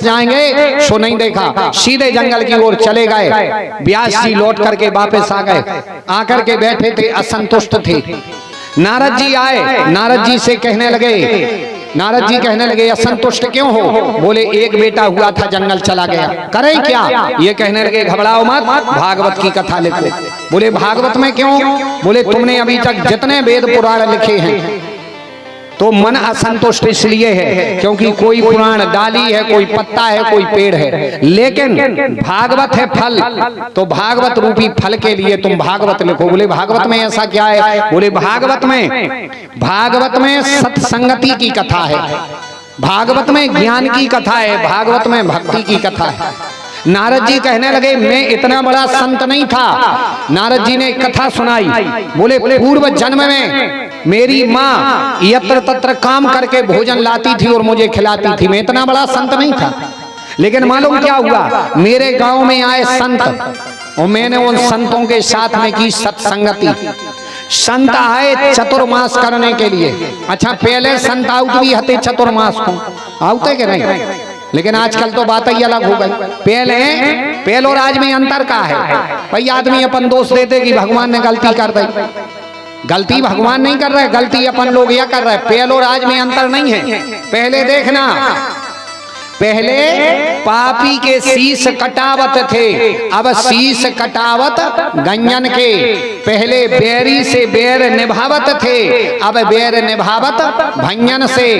जाएंगे, सो नहीं देखा, सीधे जंगल की ओर चले गए। व्यास जी लौट करके वापस आ गए, आकर के बैठे थे, असंतुष्ट थे। नारद जी आए, नारद जी से कहने लगे असंतुष्ट क्यों हो? बोले एक बेटा हुआ था जंगल चला गया, करें क्या? ये कहने लगे घबराओ मत, भागवत की कथा लिखो। बोले भागवत में क्यों? बोले तुमने अभी तक जितने वेद पुराण लिखे हैं तो मन असंतुष्ट इसलिए है क्योंकि कोई पुराण डाली है, कोई पत्ता है, कोई पेड़ है, लेकिन भागवत है फल, तो भागवत रूपी फल के लिए तुम भागवत लिखो। बोले भागवत में ऐसा क्या है? बोले भागवत में सत्संगति की कथा है, भागवत में ज्ञान की कथा है, भागवत में भक्ति की कथा है। नारद जी कहने लगे मैं इतना बड़ा संत नहीं था। नारद जी ने कथा सुनाई। बोले पूर्व जन्म में मेरी माँ यत्र तत्र काम करके भोजन लाती थी और मुझे खिलाती थी, मैं इतना बड़ा संत नहीं था। लेकिन मालूम क्या हुआ, मेरे गांव में आए संत और मैंने उन संतों के साथ में की सत्संगति। संत आए चतुर्मास करने के लिए। अच्छा पहले संत आउट भी हते चतुर्मास को आउते के नहीं, लेकिन आजकल तो बात ही अलग हो गई। पहले और आज में अंतर का है भाई। आदमी अपन दोष देते कि भगवान ने गलती कर दी, गलती भगवान नहीं कर रहे, गलती अपन लोग यह कर रहे। पहले और आज में अंतर नहीं है। पहले देखना, पहले पापी के शीश कटावत थे, अब शीश कटावत गंजन के। पहले बैरी से बैर निभावत थे, अब बैर निभावत भंजन से।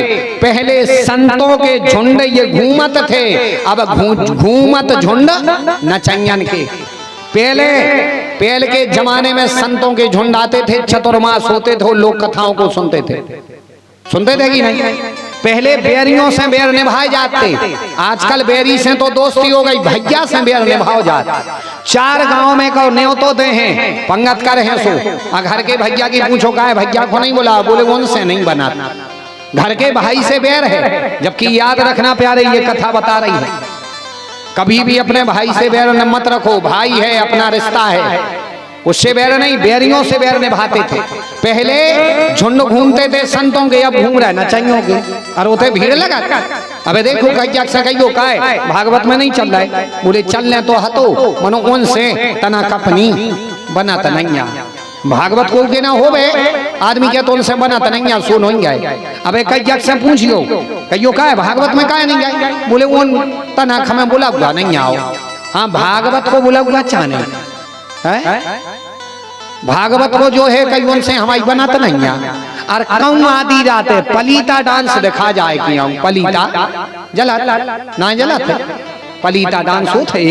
पहले संतों के झुंड ये घूमत थे, अब घूमत झुंड नचंगन के। पहले के जमाने में संतों के झुंड आते थे, चतुर्मास होते थे, लोक कथाओं को सुनते थे कि नहीं? पहले बैरियों से बैर निभाए जाते, आजकल बैरी से तो दोस्ती हो गई, भैया से बैर निभाओ जाते। 4 गांव में कहो न्योतो दे हैं, पंगत कर हैं सो। घर के भैया की पूछो का है, भैया को नहीं बोला, बोले उनसे नहीं बना, घर के भाई से बैर है। जबकि याद रखना प्यारे, ये कथा बता रही है कभी भी अपने भाई से बैर मत रखो। भाई है, अपना रिश्ता है, उससे बैर नहीं, बैरियों से बैर निभाते थे। पहले झुंड घूमते थे संतों के, अब घूम रहा है नचैयों के। और उसे भीड़ लगा। अबे देखो कहियो का है, भागवत में नहीं चल रहा है। बोले चलने तो हतो मनो उनसे तना कपनी बना तनैया। भागवत को के ना हो बे आदमी के तो उनसे बना तनैया सुन हो जाए। अबे कहिया से पूछियो कहियो का है, भागवत में का है नहीं जाए? बोले उन तना हमें बोला हुआ नहीं आओ। हाँ भागवत को बोला हुआ चाहने है, भागवत को जो है कई उनसे हमारी बनाता नहीं। और कौन आदि रात है पलीता डांस दिखा जाए कि हम पलीता जला ना जला थे, पलीता डांस होते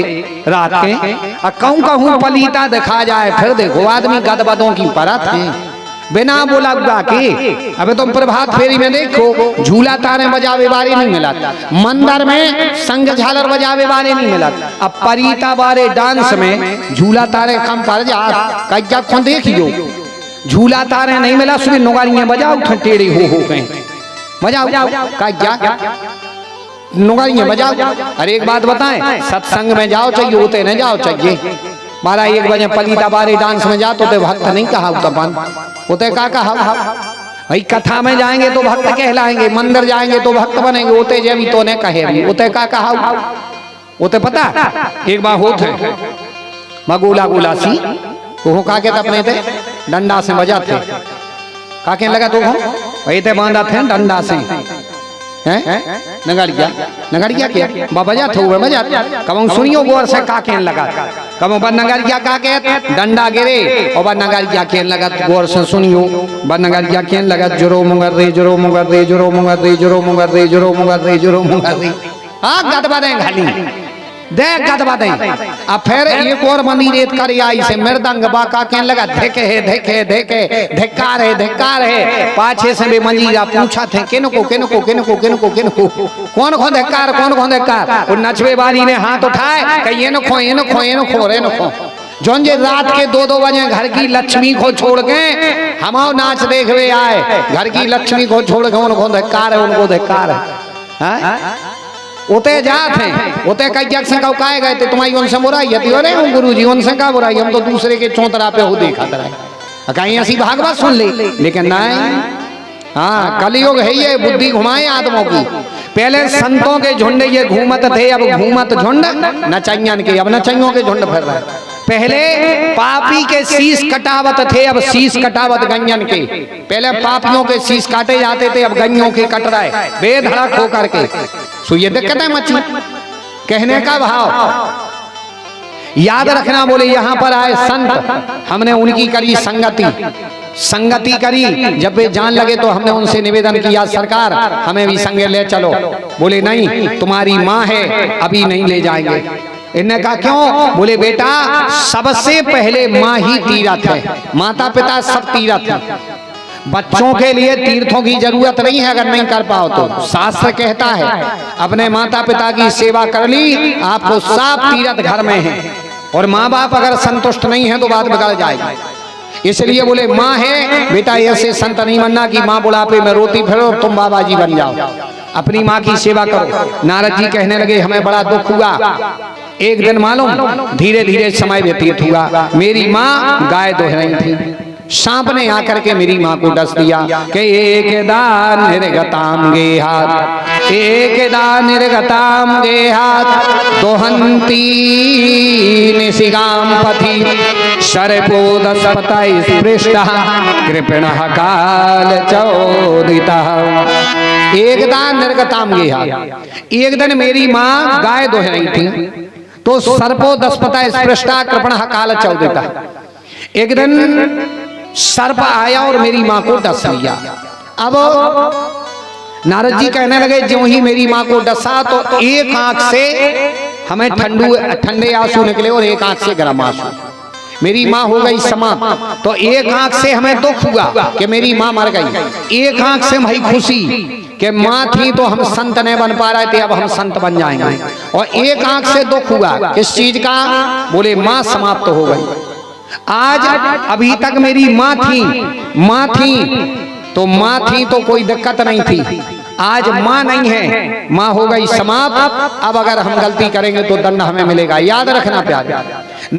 रात के। और कहूँ पलीता दिखा जाए, फिर देखो आदमी गदबदों की परत है बिना बोला हुआ के। अबे तुम प्रभात फेरी में देखो झूला तारे बजावे वाले नहीं मिला, मंदिर में संग झालर बजावे वाले नहीं मिला। अब परीता वाले डांस में झूला तारे कम पर जा कज्जा को देखियो, झूला तारे नहीं मिला, सुबह नुगारियां बजाओ टेढ़े हो गए, बजाओ कज्जा नुगारियां बजाओ। अरे एक बात बताएं, सत्संग में जाओ चाहिए होते न जाओ चाहिए। 12-1 बजे पलीता बारे डांस में जाते तो भक्त नहीं कहा होते का कहा भाई। कथा में जाएंगे तो भक्त कहलाएंगे, मंदिर जाएंगे तो भक्त बनेंगे, होते जे भी तो ने कहे होते का कहा होते। पता एक बार होते मगोला गोला सी वो काके अपने थे डंडा से बजाते, काके लगा तो भाई थे बांधा थे डंडा से हैं नगरिया क्या बजा थे बजा कब सुनियो गोर से काके लगा, कब नगरिया काके डंडा गिरे और नगरिया के लगा गोर से सुनियो नगरिया के लगा जोरो मुंगर रे जोरो मुंगर रे जोरो मुंगर रे जोरो मुंगर रे जोरो मुंगर रे जोरो मुंगर रे। हाँ गदबा दें खाली दे गदबा दें। अब फिर एक और मंदिर कर आई से मृदंग बाका के लगा देखे है देखे देखे धिक्कार है पाछे से भी मंजीरा पूछा थे किनको कौन खो धिक्कार। और नचवे वाली ने हाथ उठाए कि ये खो रे खो जोन जे रात के 2-2 बजे घर की लक्ष्मी को छोड़ के हमाओ नाच देखवे आए, घर की लक्ष्मी को छोड़ के उनको धिक्कार है। उते जात हैं उते कई जग से काए गए थे तुम्हारी उनसे बुराई है अरे गुरुजी उनसे का बुराई, हम तो दूसरे के चौतरा पे हो देखा तरह कहीं ऐसी भागवत सुन ले। लेकिन नहीं, हाँ, कलयुग है ये, बुद्धि घुमाए आदमों की। पहले संतों के झुंड ये घूमत थे, अब घूमत झुंड नचैयन के, अब नचैयों के झुंड फिर रहे। पहले पापी के शीश कटावत थे, अब शीश कटावत गंजन के। पहले पापियों के शीश काटे जाते थे, अब गंजों के कट रहे बेधड़क होकर के। सो ये दिक्कत है मची, कहने का भाव याद रखना। बोले यहाँ पर आए संत, हमने उनकी करी संगति करी। जब वे जान लगे तो हमने उनसे निवेदन किया, सरकार हमें भी संगे ले चलो। बोले नहीं, तुम्हारी माँ है, अभी नहीं ले जाएंगे। इन्हें कहा क्यों? बोले बेटा सबसे पहले माँ ही तीर्थ है, माता पिता सब तीर्थ है। बच्चों के लिए तीर्थों की जरूरत नहीं है, अगर नहीं कर पाओ तो। शास्त्र कहता है अपने माता पिता की सेवा कर ली, आपको सब तीर्थ घर में है। और माँ बाप अगर संतुष्ट नहीं है तो बात बदल जाएगी। इसलिए बोले माँ है बेटा, ऐसे संत नहीं बनना कि माँ बुढ़ापे में रोती फिरो, तुम बाबा जी बन जाओ। अपनी माँ की सेवा करो। नारद जी कहने लगे हमें बड़ा दुख हुआ। एक दिन मालूम धीरे धीरे समय व्यतीत हुआ, मेरी माँ गाय दोह रही थी। सांप ने आकर के मेरी माँ को डस दिया कि एक दान निर्गताम गेहात, एक दान निर्गताम गेहात, दोहंती निशिगाम पथि, शरपोदस्पता स्पृष्टा, कृपणः काल चोदिता। एक दान निर्गताम गेहात, एक दिन मेरी माँ गाय दोह रही थी, तो सर्पोदस्पता स्पृष्टा, कृपणः काल चोदिता। एक दिन सर्प आया और मेरी माँ को डस लिया। अब नारद जी कहने लगे ज्यों ही मेरी माँ को डसा तो एक आंख से हमें ठंडे आंसू निकले और एक आंख से गर्म आंसू। मेरी माँ हो गई समाप्त। तो एक आंख से हमें दुख हुआ कि मेरी माँ मर गई, एक आंख से भाई खुशी कि माँ थी तो हम संत नहीं बन पा रहे थे, अब हम संत बन जाएंगे। और एक आंख से दुख हुआ किस चीज का? बोले माँ समाप्त हो गई। आज अभी तक मेरी माँ थी तो कोई दिक्कत नहीं थी। आज माँ नहीं है, माँ हो गई समाप्त। अब अगर हम गलती करेंगे तो दंड हमें मिलेगा। याद रखना प्यारे।